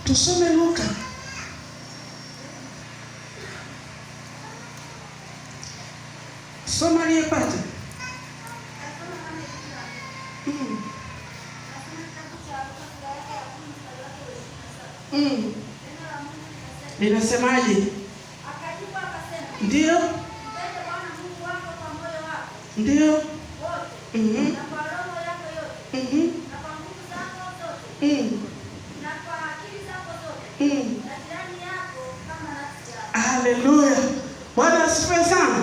Tusome Luka. Soma aliyepata. Inasemaje? Akajibu akasema, ndio, mpende Bwana Mungu wako kwa moyo wako ndio, wote, na kwa roho yako yote, na kwa nguvu zako zote, na kwa akili zako zote, na jirani yako kama nafsi yako. Haleluya. Bwana asifiwe sana.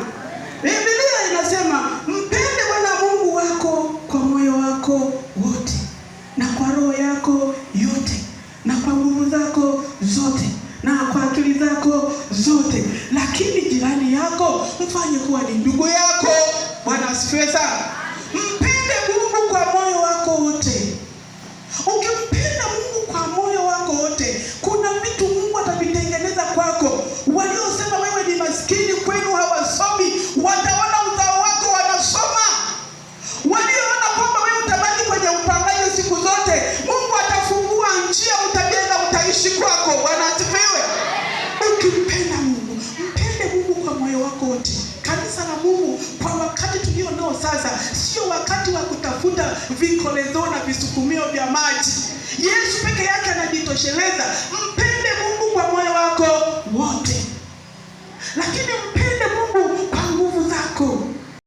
Biblia inasema mpende Bwana Mungu wako kwa moyo wako wote, na kwa roho yako yote, na kwa nguvu zako zote, na kwa akili zako zote, lakini jirani yako mfanye kuwa ni ndugu yako. Bwana asifiwe sana. Mpende Mungu kwa moyo wako wote. Ukimpenda Mungu kwa moyo wako wote, kuna vitu Mungu atavitengeneza kwako. Waliosema wewe ni maskini, kwenu hawasomi, wataona uzao wako wanasoma. Walioona kwamba wewe utabaki kwenye upangaji siku zote, Mungu atafungua njia, utajenga, utaishi kwako. Bwana asifiwe. Ukimpenda Mungu, mpende Mungu kwa moyo wako wote. Kanisa la Mungu, kwa wakati tulio nao sasa, sio wakati wa kutafuta vikolezo na visukumio vya maji. Yesu peke yake anajitosheleza. Mpende Mungu kwa moyo wako wote. Lakini